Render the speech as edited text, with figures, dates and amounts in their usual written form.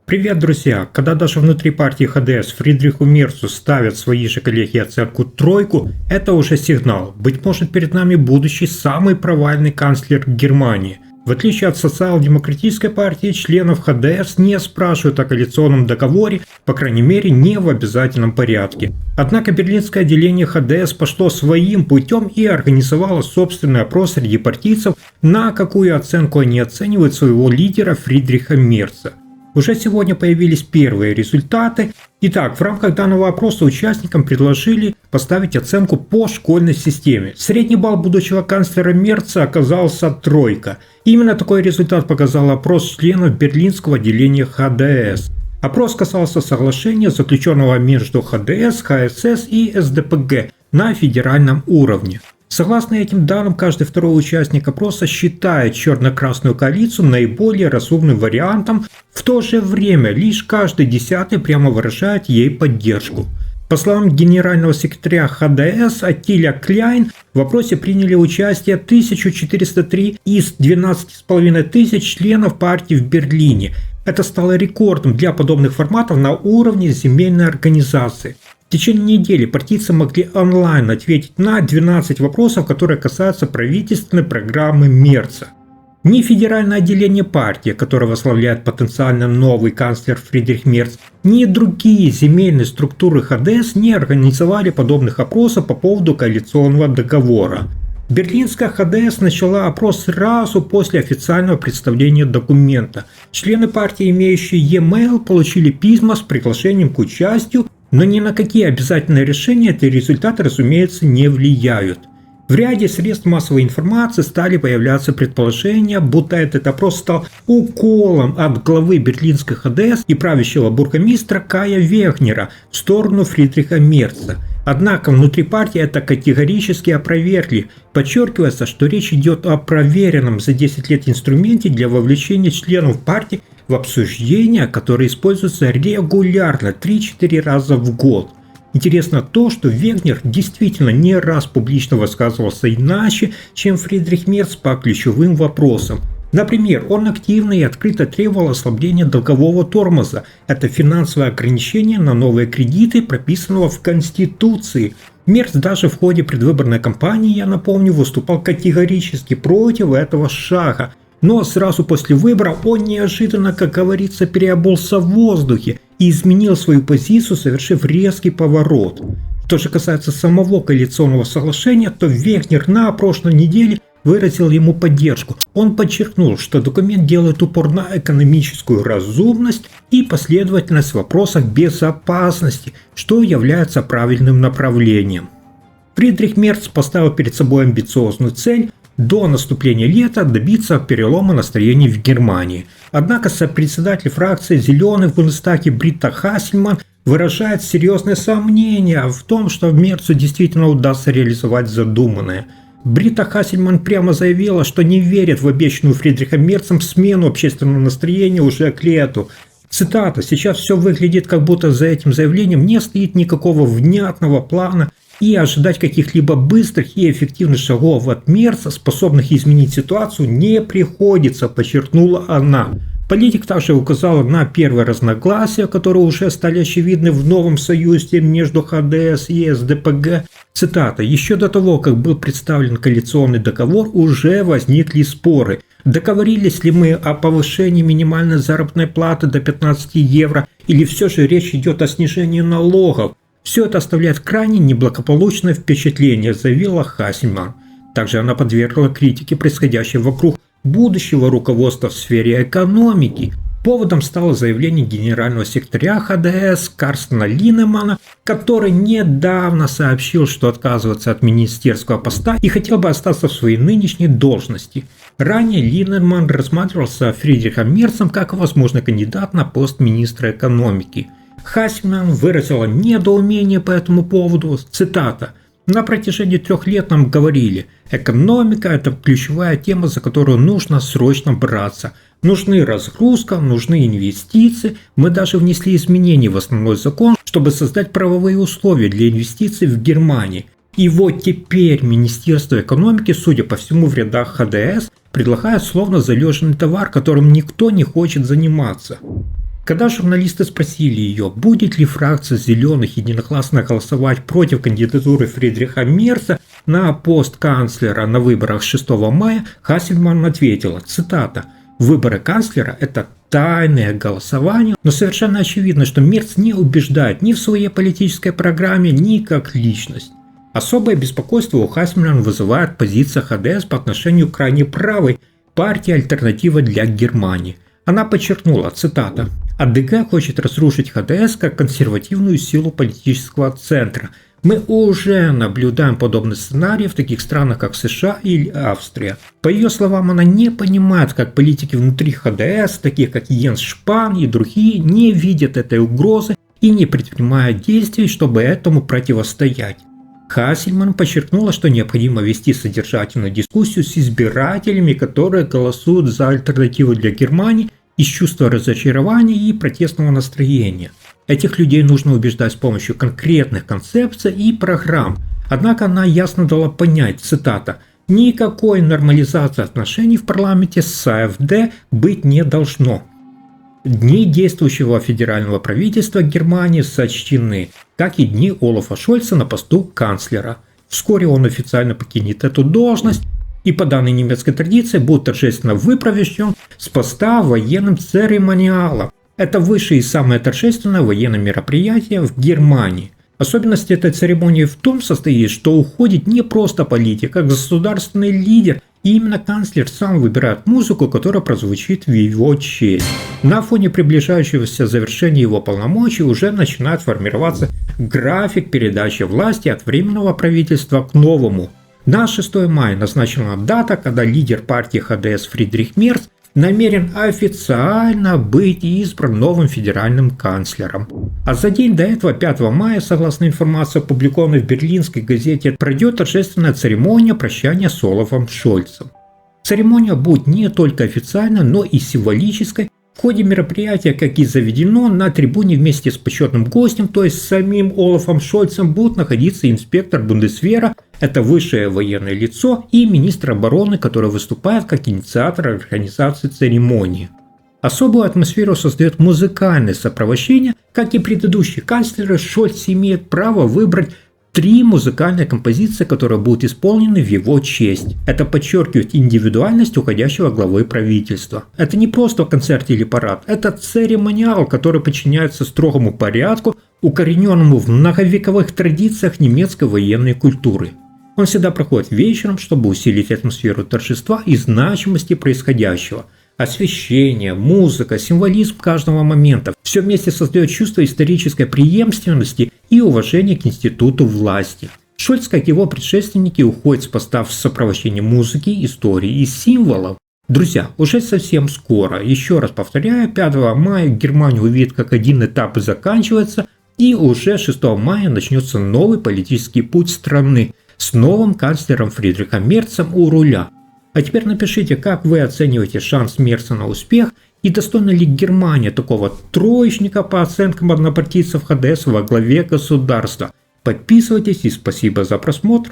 Привет, друзья! Когда даже внутри партии ХДС Фридриху Мерцу ставят свои же коллеги оценку тройку, это уже сигнал. Быть может, перед нами будущий самый провальный канцлер Германии. В отличие от социал-демократической партии, членов ХДС не спрашивают о коалиционном договоре, по крайней мере, не в обязательном порядке. Однако берлинское отделение ХДС пошло своим путем и организовало собственный опрос среди партийцев, на какую оценку они оценивают своего лидера Фридриха Мерца. Уже сегодня появились первые результаты. Итак, в рамках данного опроса участникам предложили поставить оценку по школьной системе. Средний балл будущего канцлера Мерца оказался тройка. Именно такой результат показал опрос членов берлинского отделения ХДС. Опрос касался соглашения, заключенного между ХДС, ХСС и СДПГ на федеральном уровне. Согласно этим данным, каждый второй участник опроса считает черно-красную коалицию наиболее разумным вариантом, в то же время лишь каждый десятый прямо выражает ей поддержку. По словам генерального секретаря ХДС Аттиля Кляйн, в опросе приняли участие 1403 из 12,5 тысяч членов партии в Берлине. Это стало рекордом для подобных форматов на уровне земельной организации. В течение недели партийцы могли онлайн ответить на 12 вопросов, которые касаются правительственной программы Мерца. Ни федеральное отделение партии, которое возглавляет потенциально новый канцлер Фридрих Мерц, ни другие земельные структуры ХДС не организовали подобных опросов по поводу коалиционного договора. Берлинская ХДС начала опрос сразу после официального представления документа. Члены партии, имеющие e-mail, получили письма с приглашением к участию, но ни на какие обязательные решения эти результаты, разумеется, не влияют. В ряде средств массовой информации стали появляться предположения, будто этот опрос стал уколом от главы берлинской ХДС и правящего бургомистра Кая Вегнера в сторону Фридриха Мерца. Однако внутри партии это категорически опровергли. Подчеркивается, что речь идет о проверенном за 10 лет инструменте для вовлечения членов партии в обсуждения, которые используются регулярно 3-4 раза в год. Интересно то, что Вегнер действительно не раз публично высказывался иначе, чем Фридрих Мерц по ключевым вопросам. Например, он активно и открыто требовал ослабления долгового тормоза. Это финансовое ограничение на новые кредиты, прописанного в Конституции. Мерц даже в ходе предвыборной кампании, я напомню, выступал категорически против этого шага. Но сразу после выбора он неожиданно, как говорится, переобулся в воздухе и изменил свою позицию, совершив резкий поворот. Что же касается самого коалиционного соглашения, то Вегнер на прошлой неделе выразил ему поддержку. Он подчеркнул, что документ делает упор на экономическую разумность и последовательность в вопросах безопасности, что является правильным направлением. Фридрих Мерц поставил перед собой амбициозную цель до наступления лета добиться перелома настроений в Германии. Однако сопредседатель фракции «Зеленых» в Бундестаге Брита Хассельман выражает серьезные сомнения в том, что Мерцу действительно удастся реализовать задуманное. Брита Хассельман прямо заявила, что не верит в обещанную Фридрихом Мерцем смену общественного настроения уже к лету. Цитата: «Сейчас все выглядит, как будто за этим заявлением не стоит никакого внятного плана, и ожидать каких-либо быстрых и эффективных шагов от Мерца, способных изменить ситуацию, не приходится», подчеркнула она. Политик также указала на первые разногласия, которые уже стали очевидны в новом союзе между ХДС и СДПГ. Цитата: «Еще до того, как был представлен коалиционный договор, уже возникли споры. Договорились ли мы о повышении минимальной заработной платы до 15 евро, или все же речь идет о снижении налогов? Все это оставляет крайне неблагополучное впечатление», заявила Хассельман. Также она подвергла критике происходящее вокруг будущего руководства в сфере экономики. Поводом стало заявление генерального секретаря ХДС Карстена Линнемана, который недавно сообщил, что отказывается от министерского поста и хотел бы остаться в своей нынешней должности. Ранее Линнеман рассматривался Фридрихом Мерцем как возможный кандидат на пост министра экономики. Хассельман выразила недоумение по этому поводу. Цитата: «На протяжении 3 лет нам говорили, экономика – это ключевая тема, за которую нужно срочно браться. Нужны разгрузка, нужны инвестиции. Мы даже внесли изменения в основной закон, чтобы создать правовые условия для инвестиций в Германии. И вот теперь Министерство экономики, судя по всему, в рядах ХДС предлагает словно залеженный товар, которым никто не хочет заниматься». Когда журналисты спросили ее, будет ли фракция «Зеленых» единогласно голосовать против кандидатуры Фридриха Мерца на пост канцлера на выборах 6 мая, Хассельман ответила, цитата, «Выборы канцлера – это тайное голосование, но совершенно очевидно, что Мерц не убеждает ни в своей политической программе, ни как личность». Особое беспокойство у Хассельман вызывает позиция ХДС по отношению к крайне правой партии «Альтернатива для Германии». Она подчеркнула, цитата, «АДГ хочет разрушить ХДС как консервативную силу политического центра. Мы уже наблюдаем подобный сценарий в таких странах, как США или Австрия». По ее словам, она не понимает, как политики внутри ХДС, таких как Йенс Шпан и другие, не видят этой угрозы и не предпринимают действий, чтобы этому противостоять. Хассельман подчеркнула, что необходимо вести содержательную дискуссию с избирателями, которые голосуют за альтернативу для Германии из чувства разочарования и протестного настроения. Этих людей нужно убеждать с помощью конкретных концепций и программ. Однако она ясно дала понять, цитата, «никакой нормализации отношений в парламенте с АфД быть не должно». Дни действующего федерального правительства Германии сочтены, как и дни Олафа Шольца на посту канцлера. Вскоре он официально покинет эту должность и по данной немецкой традиции будет торжественно выпровожден с поста военным церемониалом. Это высшее и самое торжественное военное мероприятие в Германии. Особенность этой церемонии в том состоит, что уходит не просто политик, а государственный лидер, и именно канцлер сам выбирает музыку, которая прозвучит в его честь. На фоне приближающегося завершения его полномочий уже начинает формироваться график передачи власти от временного правительства к новому. На 6 мая назначена дата, когда лидер партии ХДС Фридрих Мерц намерен официально быть избран новым федеральным канцлером. А за день до этого, 5 мая, согласно информации, опубликованной в берлинской газете, пройдет торжественная церемония прощания с Олафом Шольцем. Церемония будет не только официальной, но и символической. В ходе мероприятия, как и заведено, на трибуне вместе с почетным гостем, то есть самим Олафом Шольцем, будут находиться инспектор Бундесвера, это высшее военное лицо, и министр обороны, который выступает как инициатор организации церемонии. Особую атмосферу создает музыкальное сопровождение. Как и предыдущие канцлеры, Шольц имеет право выбрать 3 музыкальные композиции, которые будут исполнены в его честь. Это подчеркивает индивидуальность уходящего главы правительства. Это не просто концерт или парад, это церемониал, который подчиняется строгому порядку, укорененному в многовековых традициях немецкой военной культуры. Он всегда проходит вечером, чтобы усилить атмосферу торжества и значимости происходящего. Освещение, музыка, символизм каждого момента – все вместе создает чувство исторической преемственности и уважения к институту власти. Шольц, как его предшественники, уходит с поста в сопровождении музыки, истории и символов. Друзья, уже совсем скоро, еще раз повторяю, 5 мая Германия увидит, как один этап заканчивается, и уже 6 мая начнется новый политический путь страны с новым канцлером Фридрихом Мерцем у руля. А теперь напишите, как вы оцениваете шанс Мерца на успех и достойна ли Германия такого троечника по оценкам однопартийцев ХДС во главе государства. Подписывайтесь и спасибо за просмотр.